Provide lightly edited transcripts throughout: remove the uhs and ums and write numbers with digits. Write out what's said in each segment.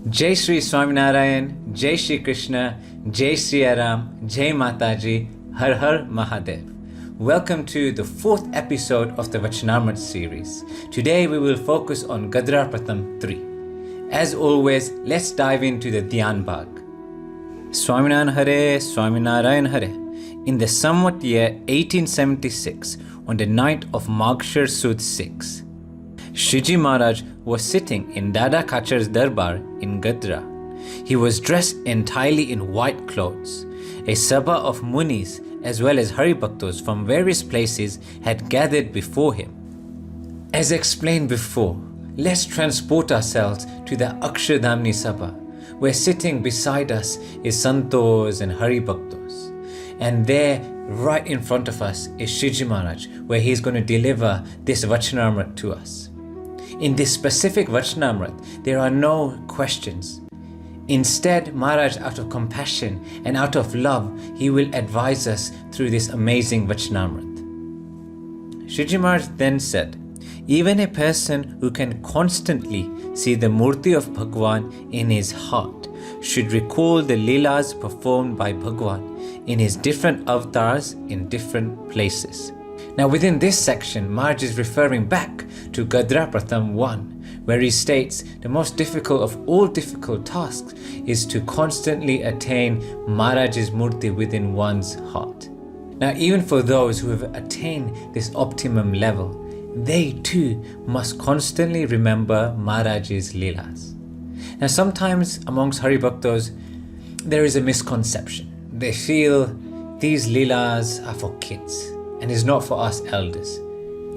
Jai Shri Swaminarayan, Jai Shri Krishna, Jai Shri Ram, Jai Mataji, Har Har Mahadev. Welcome to the fourth episode of the Vachanamrut series. Today we will focus on Gadhada Pratham 3. As always, let's dive into the Dhyan Bhag. Swaminarayan Hare, Swaminarayan Hare. In the somewhat year 1876, on the night of Moksha Sud 6, Shiji Maharaj was sitting in Dada Kachar's darbar in Gadhada. He was dressed entirely in white clothes. A sabha of munis as well as Haribhaktos from various places had gathered before him. As explained before, let's transport ourselves to the Akshardhamni Sabha, where sitting beside us is Santos and Haribhaktos. And there, right in front of us, is Shiji Maharaj, where he is going to deliver this Vachanamrut to us. In this specific Vachanamrut, there are no questions. Instead, Maharaj, out of compassion and out of love, he will advise us through this amazing Vachanamrut. Shiji Maharaj then said, even a person who can constantly see the Murti of Bhagwan in his heart should recall the Leelas performed by Bhagwan in his different avatars in different places. Now within this section, Maharaj is referring back to Gadhada Pratham 1, where he states the most difficult of all difficult tasks is to constantly attain Maharaj's Murti within one's heart. Now even for those who have attained this optimum level, they too must constantly remember Maharaj's Leelas. Now sometimes amongst Haribhaktos, there is a misconception. They feel these Leelas are for kids and is not for us elders.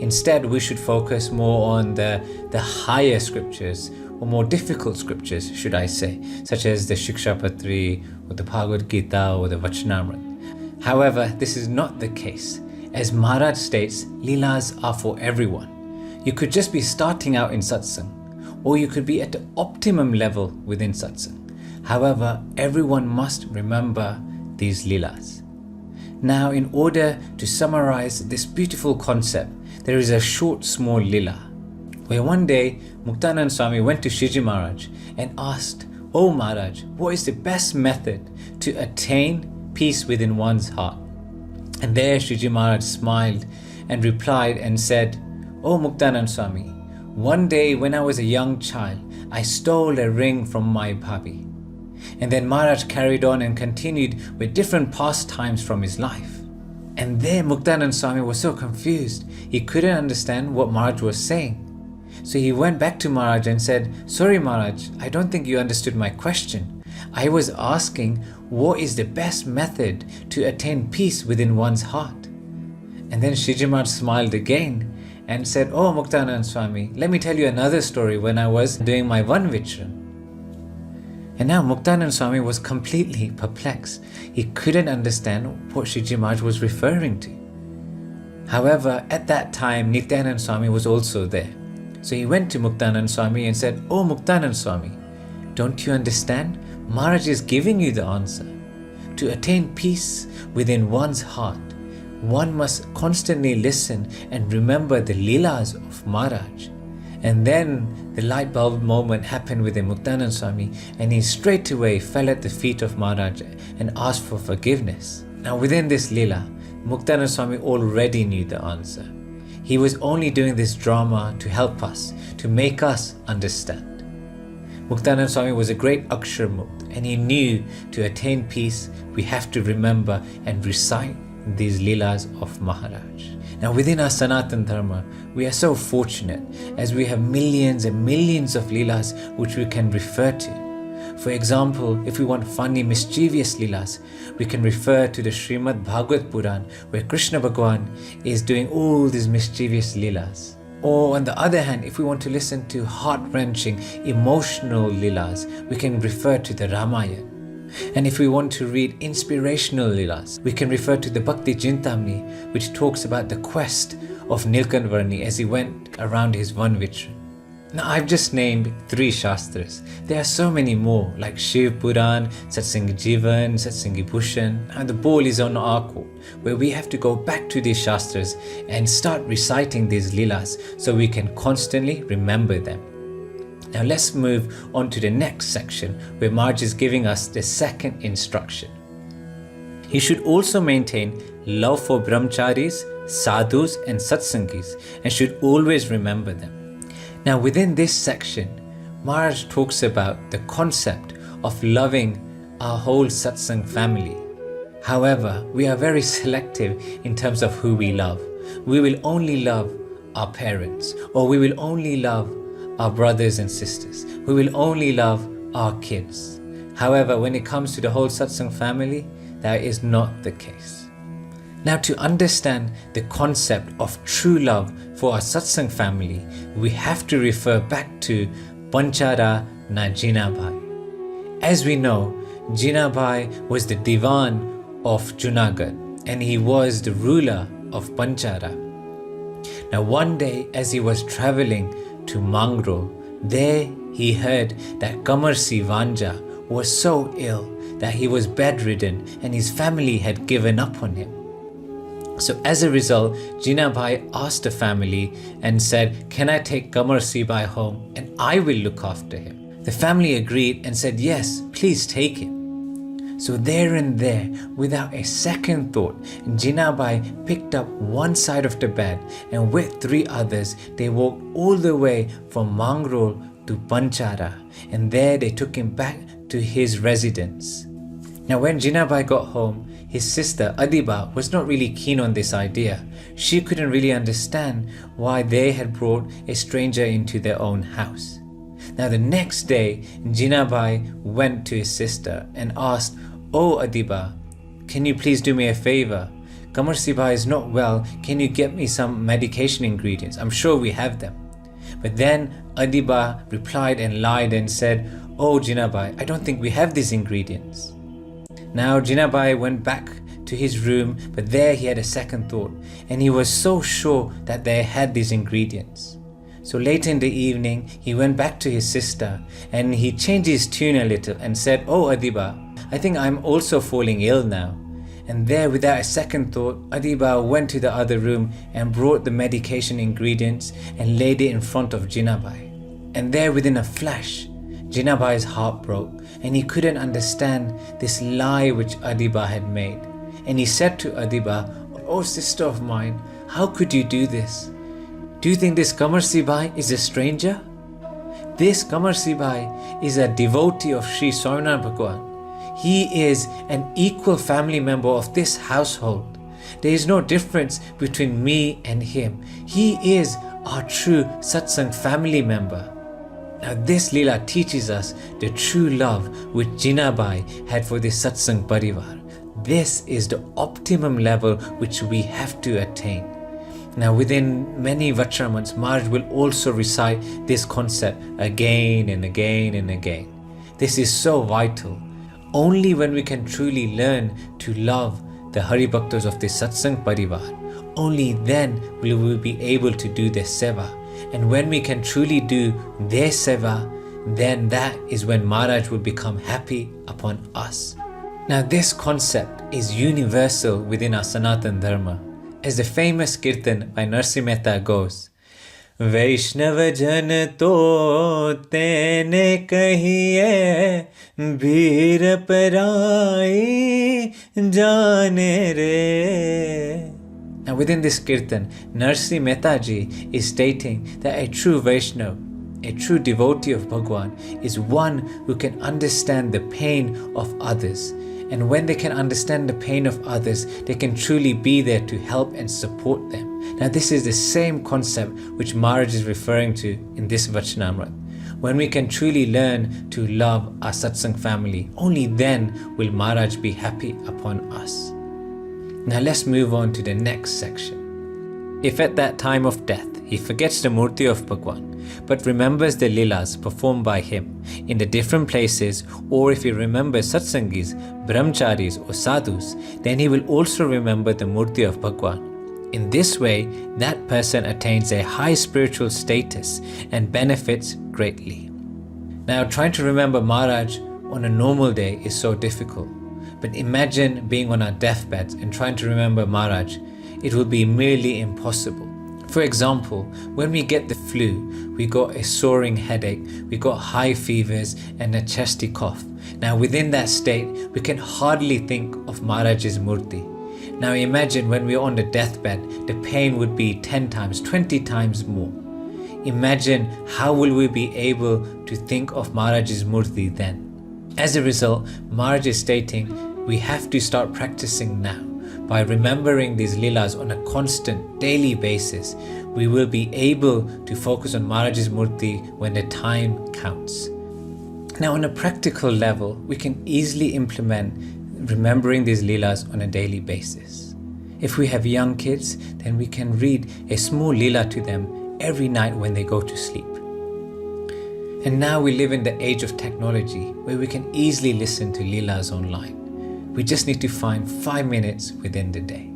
Instead, we should focus more on the higher scriptures, or more difficult scriptures, should I say, such as the Shikshapatri, or the Bhagavad Gita, or the Vachanamrut. However, this is not the case. As Maharaj states, Leelas are for everyone. You could just be starting out in satsang, or you could be at the optimum level within satsang. However, everyone must remember these Leelas. Now, in order to summarize this beautiful concept, there is a short, small Leela, where one day Muktanand Swami went to Shiji Maharaj and asked, "Oh Maharaj, what is the best method to attain peace within one's heart?" And there Shiji Maharaj smiled and replied and said, "Oh Muktanand Swami, one day when I was a young child, I stole a ring from my bhabi." And then Maharaj carried on and continued with different pastimes from his life. And there Muktanand Swami was so confused, he couldn't understand what Maharaj was saying. So he went back to Maharaj and said, "Sorry Maharaj, I don't think you understood my question. I was asking what is the best method to attain peace within one's heart." And then Shiji Maharaj smiled again and said, "Oh Muktanand Swami, let me tell you another story when I was doing my Van Vichran." And now Muktanand Swami was completely perplexed. He couldn't understand what Shiji Maharaj was referring to. However, at that time, Nityanand Swami was also there. So he went to Muktanand Swami and said, "Oh Muktanand Swami, don't you understand? Maharaj is giving you the answer. To attain peace within one's heart, one must constantly listen and remember the Leelas of Maharaj." And then the light bulb moment happened within Muktanand Swami, and he straight away fell at the feet of Maharaj and asked for forgiveness. Now within this Leela, Muktanand Swami already knew the answer. He was only doing this drama to help us, to make us understand. Muktanand Swami was a great Aksharmut, and he knew to attain peace, we have to remember and recite these Leelas of Maharaj. Now within our Sanatan Dharma, we are so fortunate as we have millions and millions of Leelas which we can refer to. For example, if we want funny, mischievous Leelas, we can refer to the Srimad Bhagavad Puran, where Krishna Bhagwan is doing all these mischievous Leelas. Or on the other hand, if we want to listen to heart-wrenching, emotional Leelas, we can refer to the Ramayana. And if we want to read inspirational Leelas, we can refer to the Bhakti Chintamani, which talks about the quest of Nilkantvarni as he went around his Van Vichran. Now I've just named 3 Shastras. There are so many more like Shiv Puran, Satsangi Jivan, Satsangi Bhushan, and the ball is on our court, where we have to go back to these Shastras and start reciting these Leelas so we can constantly remember them. Now let's move on to the next section where Maharaj is giving us the second instruction. You should also maintain love for brahmacharis, sadhus and satsangis and should always remember them. Now within this section, Maharaj talks about the concept of loving our whole satsang family. However, we are very selective in terms of who we love. We will only love our parents, or we will only love our brothers and sisters. We will only love our kids. However, when it comes to the whole satsang family, that is not the case. Now, to understand the concept of true love for our satsang family, we have to refer back to Panchara na Jinabai. As we know, Jinabai was the Diwan of Junagadh and he was the ruler of Panchara. Now one day as he was travelling to Mangrove, there he heard that Kamarsi Vanja was so ill that he was bedridden and his family had given up on him. So as a result, Jinabai asked the family and said, "Can I take Kamarsi Bai home and I will look after him?" The family agreed and said, "Yes, please take him." So there and there, without a second thought, Jinabai picked up one side of the bed and with 3 others, they walked all the way from Mangrol to Panchara, and there they took him back to his residence. Now when Jinabai got home, his sister Adiba was not really keen on this idea. She couldn't really understand why they had brought a stranger into their own house. Now the next day, Jinabai went to his sister and asked, "Oh Adiba, can you please do me a favor? Kamarsi Bai is not well, can you get me some medication ingredients? I'm sure we have them." But then Adiba replied and lied and said, "Oh Jinabai, I don't think we have these ingredients." Now Jinabai went back to his room, but there he had a second thought and he was so sure that they had these ingredients. So late in the evening, he went back to his sister and he changed his tune a little and said, "Oh Adiba, I think I'm also falling ill now." And there, without a second thought, Adiba went to the other room and brought the medication ingredients and laid it in front of Jinabai. And there, within a flash, Jinabai's heart broke and he couldn't understand this lie which Adiba had made. And he said to Adiba, "Oh sister of mine, how could you do this? Do you think this Kamarsi Bai is a stranger? This Kamarsi Bai is a devotee of Sri Swaminarayan Bhagwan. He is an equal family member of this household. There is no difference between me and him. He is our true satsang family member." Now this Leela teaches us the true love which Jinabai had for this satsang parivar. This is the optimum level which we have to attain. Now within many Vachanamuts, Maharaj will also recite this concept again and again and again. This is so vital. Only when we can truly learn to love the Haribhaktas of this satsang parivar, only then will we be able to do their seva. And when we can truly do their seva, then that is when Maharaj will become happy upon us. Now this concept is universal within our Sanatan Dharma. As the famous Kirtan by Narsi Mehta goes, "Vaishnava jan to tene kahiye, bhir parai jane re." Now within this Kirtan, Narsi Mehta ji is stating that a true Vaishnava, a true devotee of Bhagwan, is one who can understand the pain of others. And when they can understand the pain of others, they can truly be there to help and support them. Now this is the same concept which Maharaj is referring to in this Vachanamrut. When we can truly learn to love our satsang family, only then will Maharaj be happy upon us. Now let's move on to the next section. If at that time of death he forgets the Murti of Bhagwan, but remembers the Leelas performed by him in the different places, or if he remembers satsangis, brahmacharis or sadhus, then he will also remember the Murti of Bhagwan. In this way, that person attains a high spiritual status and benefits greatly. Now trying to remember Maharaj on a normal day is so difficult. But imagine being on our deathbeds and trying to remember Maharaj. It will be merely impossible. For example, when we get the flu, we got a soaring headache, we got high fevers and a chesty cough. Now within that state, we can hardly think of Maharaj's Murti. Now imagine when we're on the deathbed, the pain would be 10 times, 20 times more. Imagine how will we be able to think of Maharaj's Murti then. As a result, Maharaj is stating we have to start practicing now. By remembering these Leelas on a constant daily basis, we will be able to focus on Maharaj's Murti when the time counts. Now on a practical level, we can easily implement remembering these Leelas on a daily basis. If we have young kids, then we can read a small Leela to them every night when they go to sleep. And now we live in the age of technology where we can easily listen to Leelas online. We just need to find 5 minutes within the day.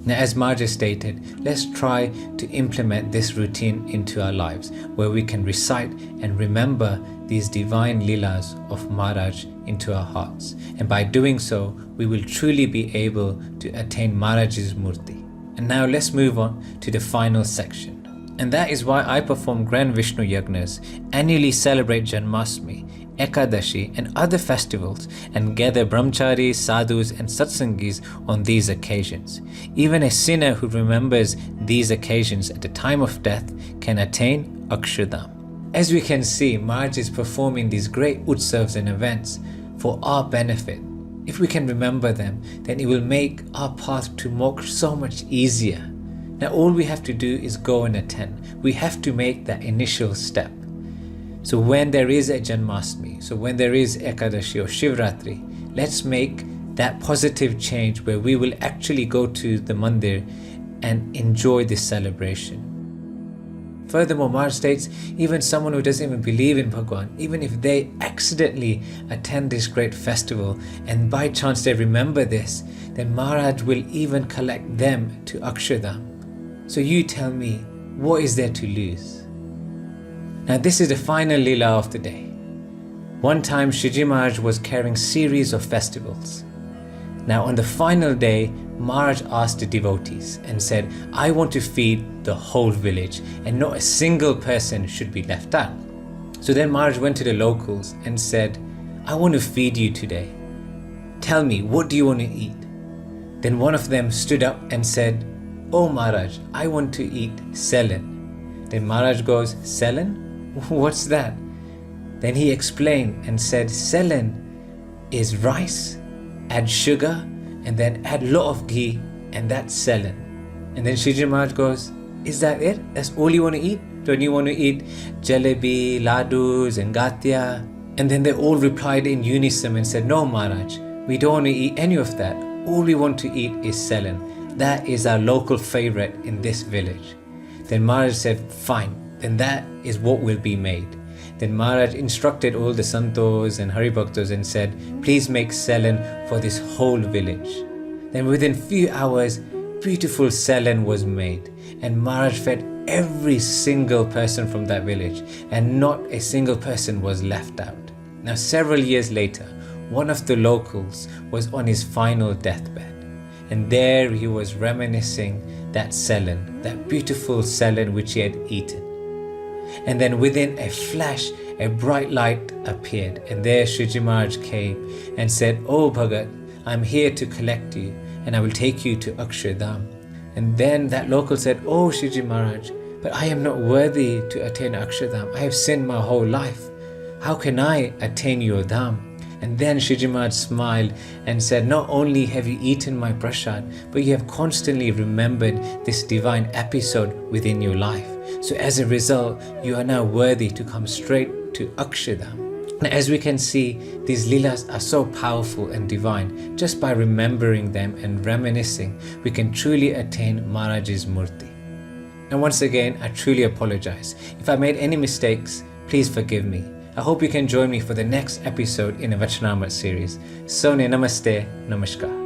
Now as Maharaj stated, let's try to implement this routine into our lives where we can recite and remember these divine Leelas of Maharaj into our hearts. And by doing so, we will truly be able to attain Maharaj's Murti. And now let's move on to the final section. And that is why I perform Grand Vishnu Yagnas, annually celebrate Janmashtami, Ekadashi and other festivals and gather brahmacharis, sadhus and satsangis on these occasions. Even a sinner who remembers these occasions at the time of death can attain Akshardham. As we can see, Maharaj is performing these great utsavs and events for our benefit. If we can remember them, then it will make our path to Moksha so much easier. Now all we have to do is go and attend. We have to make that initial step. So when there is a Janmashtami, so when there is Ekadashi or Shivratri, let's make that positive change where we will actually go to the mandir and enjoy this celebration. Furthermore, Maharaj states, even someone who doesn't even believe in Bhagwan, even if they accidentally attend this great festival and by chance they remember this, then Maharaj will even collect them to Akshardham. So you tell me, what is there to lose? Now this is the final Leela of the day. One time Shiji Maharaj was carrying series of festivals. Now on the final day, Maharaj asked the devotees and said, I want to feed the whole village and not a single person should be left out. So then Maharaj went to the locals and said, I want to feed you today. Tell me, what do you want to eat? Then one of them stood up and said, Oh Maharaj, I want to eat Selen. Then Maharaj goes, Selen? What's that? Then he explained and said, Selen is rice, add sugar, and then add lot of ghee, and that's Selen. And then Shiji Maharaj goes, is that it? That's all you want to eat? Don't you want to eat jalebi, ladus, and gatya? And then they all replied in unison and said, no Maharaj, we don't want to eat any of that. All we want to eat is Selen. That is our local favorite in this village. Then Maharaj said, fine. Then that is what will be made. Then Maharaj instructed all the Santos and Haribhaktas and said, please make Selen for this whole village. Then within few hours, beautiful Selen was made and Maharaj fed every single person from that village and not a single person was left out. Now several years later, one of the locals was on his final deathbed and there he was reminiscing that Selen, that beautiful Selen which he had eaten. And then within a flash, a bright light appeared and there Shiji Maharaj came and said, oh Bhagat, I'm here to collect you and I will take you to Akshardham. And then that local said, oh Shiji Maharaj, but I am not worthy to attain Akshardham. I have sinned my whole life. How can I attain your dham? And then Shiji Maharaj smiled and said, not only have you eaten my prasad, but you have constantly remembered this divine episode within your life. So as a result, you are now worthy to come straight to Akshardham. Now, as we can see, these Leelas are so powerful and divine. Just by remembering them and reminiscing, we can truly attain Maharaj's Murti. And once again, I truly apologize. If I made any mistakes, please forgive me. I hope you can join me for the next episode in the Vachanamrut series. Sone Namaste, Namaskar.